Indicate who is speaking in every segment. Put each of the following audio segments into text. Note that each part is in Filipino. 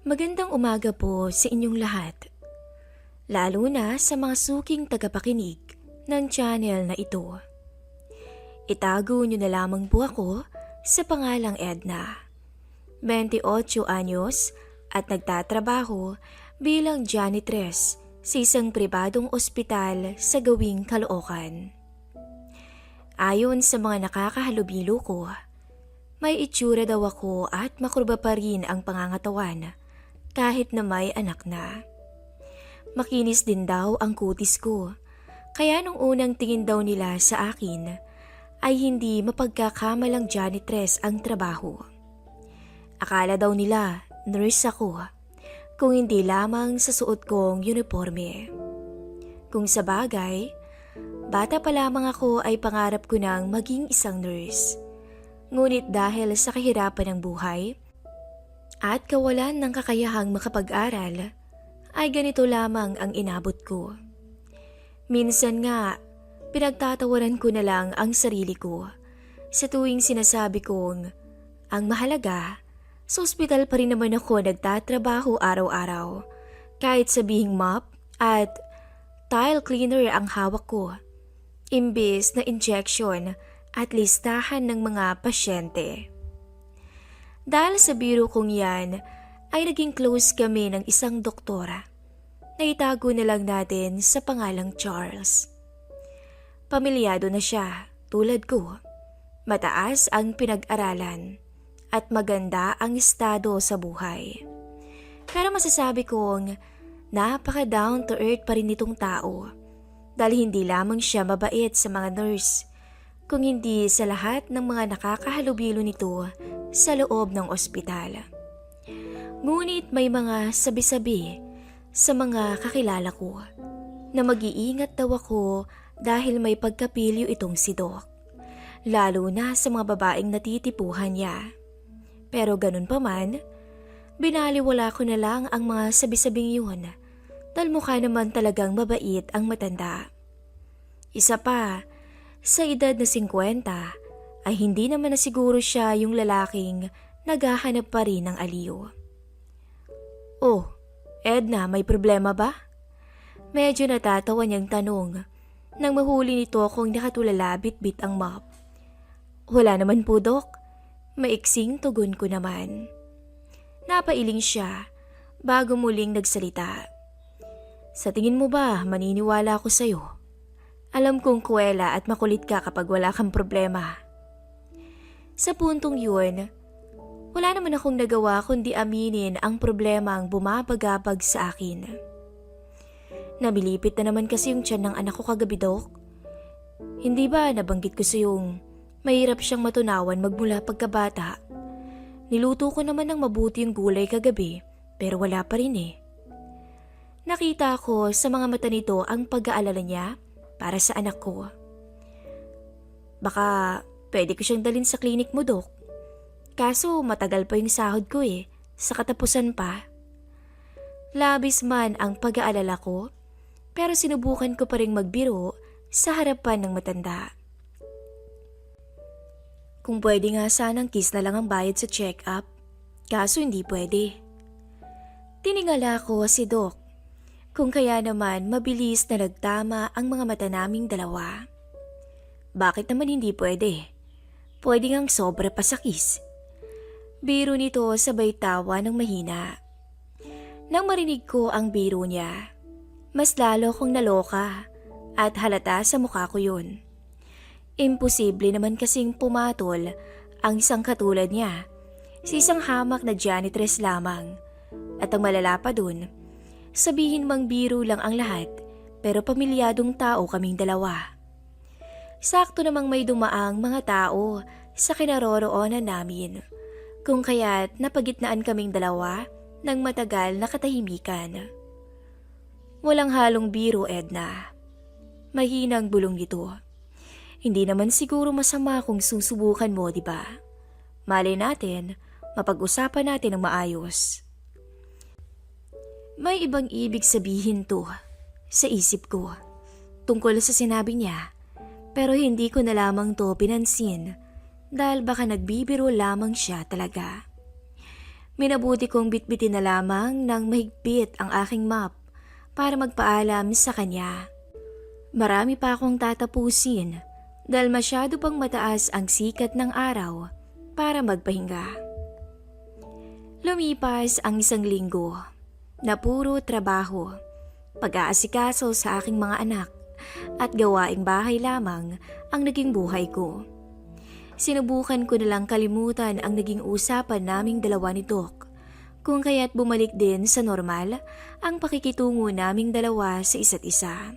Speaker 1: Magandang umaga po sa inyong lahat, lalo na sa mga suking tagapakinig ng channel na ito. Itago niyo na lamang po ako sa pangalang Edna, 28 anyos at nagtatrabaho bilang janitress sa isang pribadong ospital sa Gawing, Caloocan. Ayon sa mga nakakahalubilo ko, may itsura daw ako at makurba pa rin ang pangangatawan kahit na may anak na. Makinis din daw ang kutis ko, kaya nung unang tingin daw nila sa akin ay hindi mapagkakamalang janitress ang trabaho. Akala daw nila nurse ako, kung hindi lamang sa suot kong uniforme. Kung sa bagay, bata pa lamang ako ay pangarap ko nang maging isang nurse. Ngunit dahil sa kahirapan ng buhay at kawalan ng kakayahang makapag-aral, ay ganito lamang ang inabot ko. Minsan nga, pinagtatawaran ko na lang ang sarili ko sa tuwing sinasabi kong ang mahalaga, sa ospital pa rin naman ako nagtatrabaho araw-araw, kahit sabihing mop at tile cleaner ang hawak ko, imbes na injection at listahan ng mga pasyente. Dahil sa biro kong yan, ay naging close kami ng isang doktora na itago na lang natin sa pangalang Charles. Pamilyado na siya, tulad ko. Mataas ang pinag-aralan at maganda ang estado sa buhay. Pero masasabi kong napaka-down to earth pa rin nitong tao dahil hindi lamang siya mabait sa mga nurse, kung hindi sa lahat ng mga nakakahalubilo nito sa loob ng ospital. Ngunit may mga sabi-sabi sa mga kakilala ko na mag-iingat daw ako dahil may pagkapilyo itong si Doc, lalo na sa mga babaeng natitipuhan niya. Pero ganun pa man, binaliwala ko na lang ang mga sabi-sabing yun dahil mukha naman talagang mabait ang matanda. Isa pa, sa edad na 50 ay hindi naman na siguro siya yung lalaking naghahanap pa rin ng aliw. Oh, Edna, may problema ba? Medyo natatawa niyang tanong nang mahuli nito akong nakatulala bit-bit ang mop. Wala naman po, Dok. Maiksing tugon ko naman. Napailing siya bago muling nagsalita. Sa tingin mo ba maniniwala ako sa'yo? Alam kong kuwela at makulit ka kapag wala kang problema. Sa puntong yun, wala naman akong nagawa kundi aminin ang problema ang bumabagabag sa akin. Nabilipit na naman kasi yung tiyan ng anak ko kagabi, Dok. Hindi ba nabanggit ko sa yung mahirap siyang matunawan magmula pagkabata? Niluto ko naman ng mabuti yung gulay kagabi pero wala pa rin eh. Nakita ko sa mga mata nito ang pag-aalala niya para sa anak ko. Baka pwede ko siyang dalhin sa klinik mo, Dok. Kaso matagal pa yung sahod ko eh, sa katapusan pa. Labis man ang pag-aalala ko, pero sinubukan ko pa ring magbiro sa harapan ng matanda. Kung pwede nga sanang kiss na lang ang bayad sa check-up, kaso hindi pwede. Tiningala ko si Doc, kung kaya naman mabilis na nagtama ang mga mata naming dalawa. Bakit naman hindi pwede? Pwede ngang sobra pa sa kiss. Biro nito sabay tawa ng mahina. Nang marinig ko ang biro niya, mas lalo kong naloka at halata sa mukha ko yun. Imposible naman kasing pumatol ang isang katulad niya sa isang hamak na janitress lamang. At ang malala pa dun, sabihin mang biro lang ang lahat pero pamilyadong tao kaming dalawa. Sakto namang may dumaang mga tao sa kinaroroonan namin, kung kaya't napagitnaan kaming dalawa ng matagal na katahimikan. Walang halong biro, Edna. Mahinang bulong nito. Hindi naman siguro masama kung susubukan mo, di ba? Malay natin, mapag-usapan natin ng maayos. May ibang ibig sabihin to sa isip ko tungkol sa sinabi niya, pero hindi ko na lamang to pinansin dahil baka nagbibiro lamang siya talaga. Minabuti kong bitbitin na lamang ng mahigpit ang aking map para magpaalam sa kanya. Marami pa akong tatapusin dahil masyado pang mataas ang sikat ng araw para magpahinga. Lumipas ang 1 linggo na puro trabaho, pag-aasikaso sa aking mga anak at gawaing bahay lamang ang naging buhay ko. Sinubukan ko na lang kalimutan ang naging usapan naming dalawa ni Doc, kung kaya't bumalik din sa normal ang pakikitungo naming dalawa sa isa't isa.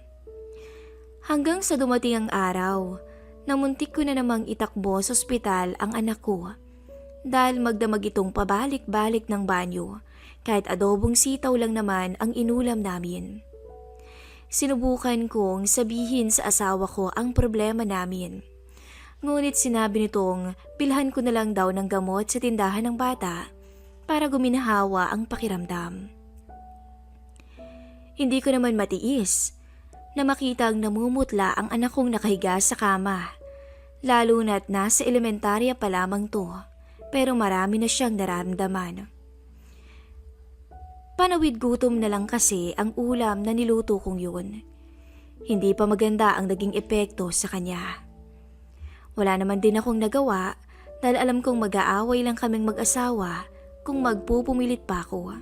Speaker 1: Hanggang sa dumating ang araw na muntik ko na namang itakbo sa ospital ang anak ko dahil magdamag itong pabalik-balik ng banyo kahit adobong sitaw lang naman ang inulam namin. Sinubukan kong sabihin sa asawa ko ang problema namin. Ngunit sinabi nitong bilhan ko na lang daw ng gamot sa tindahan ng bata para guminahawa ang pakiramdam. Hindi ko naman matiis na makitang namumutla ang anak kong nakahiga sa kama, lalo na't nasa elementarya pa lamang to, pero marami na siyang nararamdaman. Panawid gutom na lang kasi ang ulam na niluto kong yun. Hindi pa maganda ang naging epekto sa kanya. Wala naman din akong nagawa dahil alam kong mag-aaway lang kaming mag-asawa kung magpupumilit pa ako.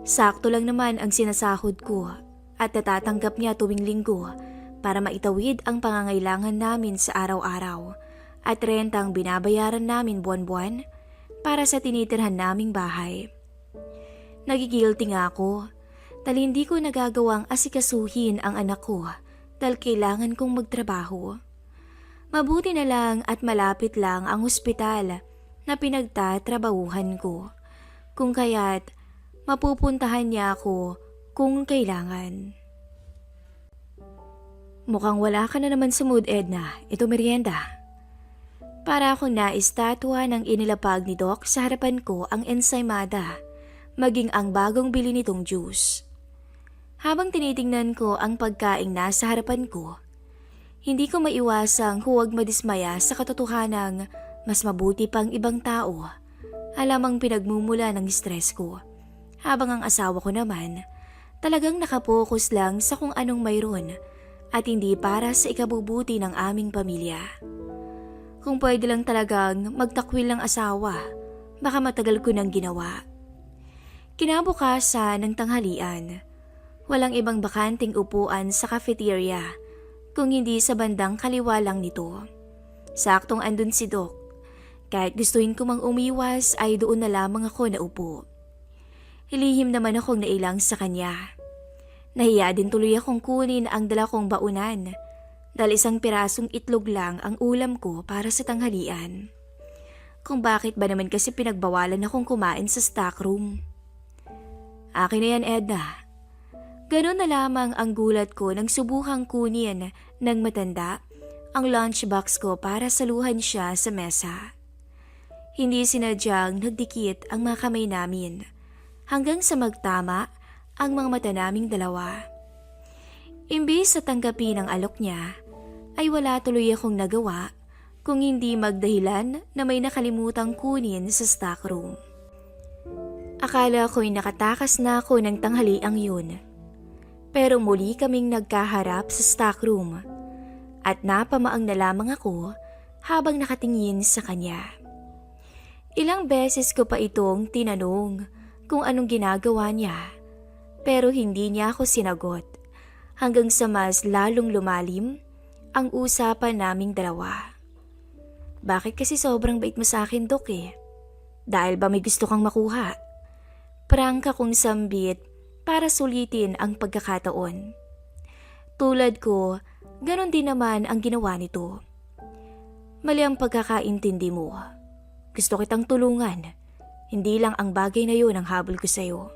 Speaker 1: Sakto lang naman ang sinasahod ko at natatanggap niya tuwing linggo para maitawid ang pangangailangan namin sa araw-araw at rentang binabayaran namin buwan-buwan para sa tinitirhan naming bahay. Nagigilty nga ako dahil hindi ko nagagawang asikasuhin ang anak ko dahil kailangan kong magtrabaho. Mabuti na lang at malapit lang ang ospital na pinagtatrabahuhan ko, kung kaya't mapupuntahan niya ako kung kailangan. Mukhang wala ka na naman sa mood, Edna. Ito merienda. Para akong naistatwa ng inilapag ni Doc sa harapan ko ang ensaymada, maging ang bagong bili nitong juice. Habang tinitingnan ko ang pagkaing nasa harapan ko, hindi ko maiwasang huwag madismaya sa katotohanang mas mabuti pang ibang tao, alamang pinagmumula ng stress ko. Habang ang asawa ko naman, talagang nakapokus lang sa kung anong mayroon at hindi para sa ikabubuti ng aming pamilya. Kung pwede lang talagang magtakwil ng asawa, baka matagal ko nang ginawa. Kinabukasan ng tanghalian, walang ibang bakanting upuan sa cafeteria kung hindi sa bandang kaliwa lang nito. Saktong andun si Doc. Kahit gustuhin ko mang umiwas ay doon na lamang ako naupo. Hilihim naman akong nailang sa kanya. Nahiya din tuloy akong kunin ang dala kong baunan dahil 1 pirasong itlog lang ang ulam ko para sa tanghalian. Kung bakit ba naman kasi pinagbawalan akong kumain sa stockroom. Akin na yan, Edna. Ganon na lamang ang gulat ko nang subukang kunin ng matanda ang lunchbox ko para saluhan siya sa mesa. Hindi sinadyang nagdikit ang mga kamay namin hanggang sa magtama ang mga mata naming dalawa. Imbis sa tanggapin ang alok niya, ay wala tuloy akong nagawa kung hindi magdahilan na may nakalimutang kunin sa stockroom. Akala ko'y nakatakas na ako ng tanghaliang yun. Pero muli kaming nagkaharap sa stockroom at napamaang na lamang ako habang nakatingin sa kanya. Ilang beses ko pa itong tinanong kung anong ginagawa niya, pero hindi niya ako sinagot hanggang sa mas lalong lumalim ang usapan naming dalawa. Bakit kasi sobrang bait mo sa akin, Doc eh? Dahil ba may gusto kang makuha? Prangka kong sambit para sulitin ang pagkakataon. Tulad ko, ganon din naman ang ginawa nito. Mali ang pagkakaintindi mo. Gusto kitang tulungan. Hindi lang ang bagay na yun ang habol ko sa'yo.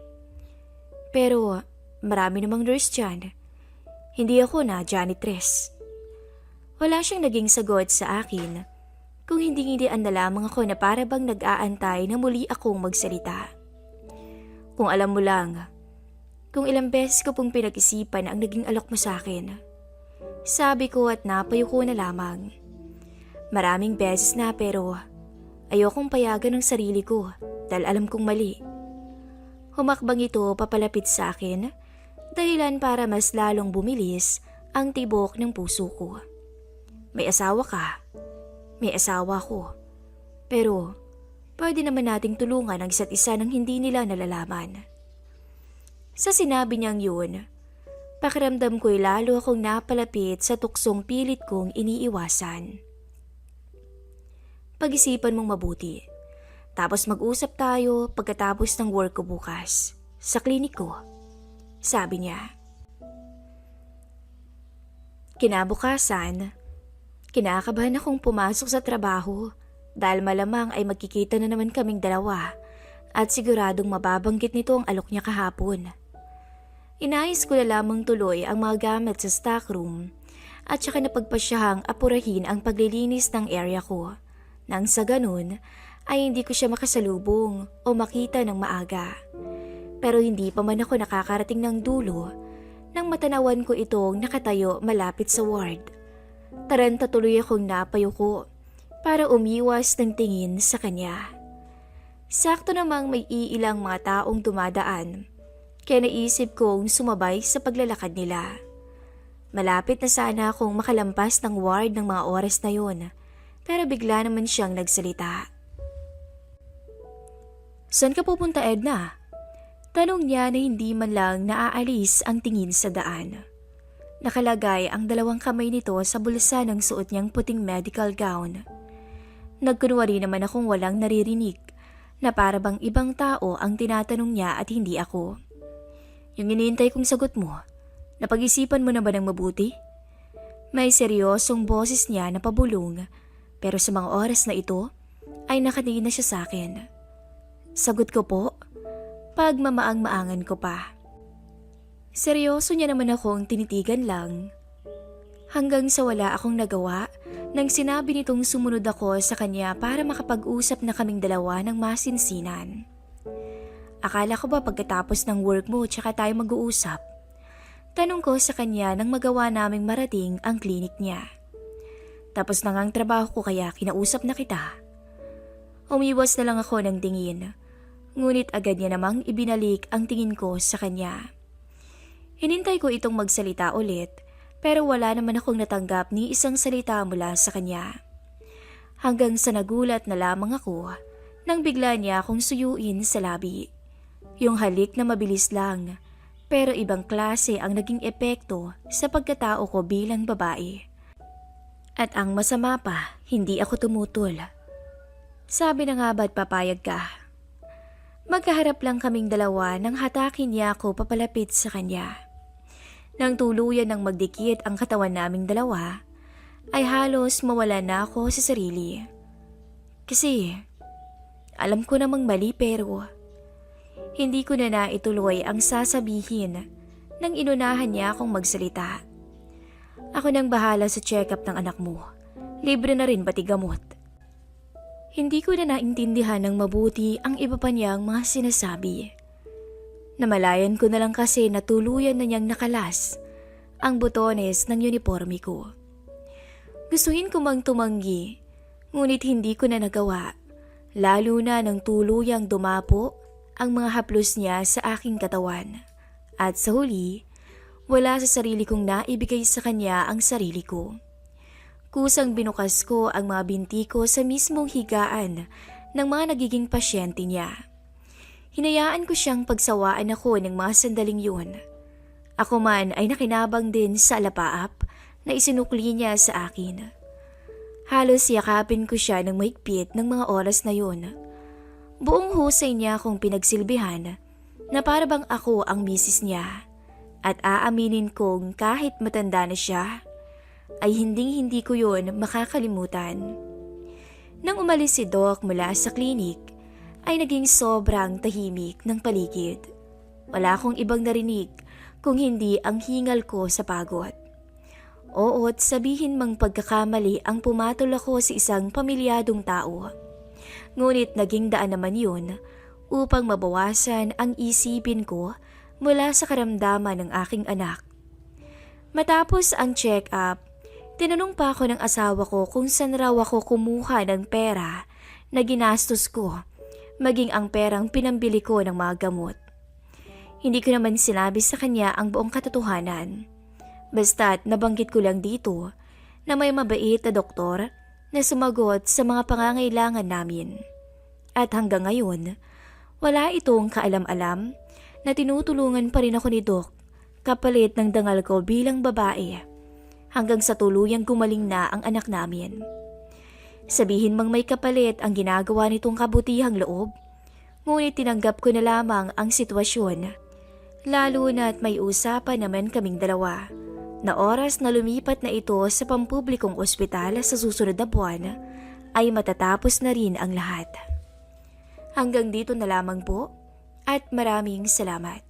Speaker 1: Pero marami namang nurse dyan. Hindi ako na janitress. Wala siyang naging sagot sa akin kung hindi-hindian na lamang ako na para bang nag-aantay na muli akong magsalita. Kung alam mo lang, kung ilang beses ko pong pinag-isipan ang naging alok mo sa akin. Sabi ko at napayo ko na lamang. Maraming beses na pero Ayokong payagan ng sarili ko dahil alam kong mali. Humakbang ito papalapit sa akin, dahilan para mas lalong bumilis ang tibok ng puso ko. May asawa ka, may asawa ko. Pero pwede naman nating tulungan ang isa't isa nang hindi nila nalalaman. Sa sinabi niyang yun, pakiramdam ko'y lalo akong napalapit sa tuksong pilit kong iniiwasan. Pag-isipan mong mabuti. Tapos mag-usap tayo pagkatapos ng work ko bukas sa klinik ko, sabi niya. Kinabukasan, kinakabahan akong pumasok sa trabaho dahil malamang ay magkikita na naman kaming dalawa at siguradong mababanggit nito ang alok niya kahapon. Inayos ko na lamang tuloy ang mga gamit sa stockroom at saka napagpasyahang apurahin ang paglilinis ng area ko nang sa ganun ay hindi ko siya makasalubong o makita ng maaga. Pero hindi pa man ako nakakarating ng dulo nang matanawan ko itong nakatayo malapit sa ward. Taranta tuloy akong napayuko para umiwas ng tingin sa kanya. Sakto namang may iilang mga taong dumadaan, kaya naisip kong sumabay sa paglalakad nila. Malapit na sana akong makalampas ng ward ng mga oras na yun, pero bigla naman siyang nagsalita. "Saan ka pupunta, Edna?" Tanong niya na hindi man lang naaalis ang tingin sa daan. Nakalagay ang dalawang kamay nito sa bulsa ng suot niyang puting medical gown. Nagkunwari naman akong walang naririnig na para bang ibang tao ang tinatanong niya at hindi ako. "Yung iniintay kong sagot mo, napag-isipan mo na ba ng mabuti?" May seryosong boses niya na pabulong, pero sa mga oras na ito ay nakatingin na siya sa akin. Sagot ko po, pagmamaang-maangan ko pa. Seryoso niya naman akong tinitigan lang. Hanggang sa wala akong nagawa nang sinabi nitong sumunod ako sa kanya para makapag-usap na kaming dalawa ng masinsinan. Akala ko ba pagkatapos ng work mo tsaka tayo mag-uusap? Tanong ko sa kanya nang magawa naming marating ang klinik niya. Tapos na nga ang trabaho ko kaya kinausap na kita. Umiwas na lang ako ng tingin. Ngunit agad niya namang ibinalik ang tingin ko sa kanya. Hinintay ko itong magsalita ulit pero wala naman akong natanggap ni isang salita mula sa kanya. Hanggang sa nagulat na lamang ako nang bigla niya akong suyuin sa labi. Yung halik na mabilis lang pero ibang klase ang naging epekto sa pagkatao ko bilang babae. At ang masama pa, hindi ako tumutol. Sabi na nga ba't papayag ka? Magkaharap lang kaming dalawa nang hatakin niya ako papalapit sa kanya. Nang tuluyan ng magdikit ang katawan naming dalawa, ay halos mawala na ako sa sarili. Kasi alam ko namang mali pero hindi ko na naituloy ang sasabihin nang inunahan niya akong magsalita. "Ako nang bahala sa check-up ng anak mo. Libre na rin pati gamot." Hindi ko na naintindihan ng mabuti ang iba pa niyang mga sinasabi. Namalayan ko na lang kasi na tuluyan na niyang nakalas ang butones ng uniforme ko. Gustuhin ko mang tumanggi, ngunit hindi ko na nagawa, lalo na nang tuluyang dumapo ang mga haplos niya sa aking katawan. At sa huli, wala sa sarili kong naibigay sa kanya ang sarili ko. Kusang binukas ko ang mga binti ko sa mismong higaan ng mga nagiging pasyente niya. Hinayaan ko siyang pagsawaan ako ng mga sandaling yun. Ako man ay nakinabang din sa alapaap na isinukli niya sa akin. Halos yakapin ko siya ng mahigpit ng mga oras na yun. Buong husay niya akong pinagsilbihan na para bang ako ang misis niya. At aaminin kong kahit matanda na siya, ay hindi ko yun makakalimutan. Nang umalis si Doc mula sa klinik, ay naging sobrang tahimik ng paligid. Wala akong ibang narinig kung hindi ang hingal ko sa pagod. Oo't sabihin mang pagkakamali ang pumatol ako sa isang pamilyadong tao. Ngunit naging daan naman yun upang mabawasan ang isipin ko mula sa karamdaman ng aking anak. Matapos ang check-up, tinanong pa ako ng asawa ko kung saan raw ako kumuha ng pera na ginastos ko, maging ang perang pinambili ko ng mga gamot. Hindi ko naman sinabi sa kanya ang buong katotohanan. Basta't nabanggit ko lang dito na may mabait na doktor na sumagot sa mga pangangailangan namin. At hanggang ngayon, wala itong kaalam-alam na tinutulungan pa rin ako ni Doc kapalit ng dangal ko bilang babae hanggang sa tuluyang gumaling na ang anak namin. Sabihin mang may kapalit ang ginagawa nitong kabutihang loob, ngunit tinanggap ko na lamang ang sitwasyon, lalo na't may usapan naman kaming dalawa na oras na lumipat na ito sa pampublikong ospital sa susunod na buwan ay matatapos na rin ang lahat. Hanggang dito na lamang po at maraming salamat.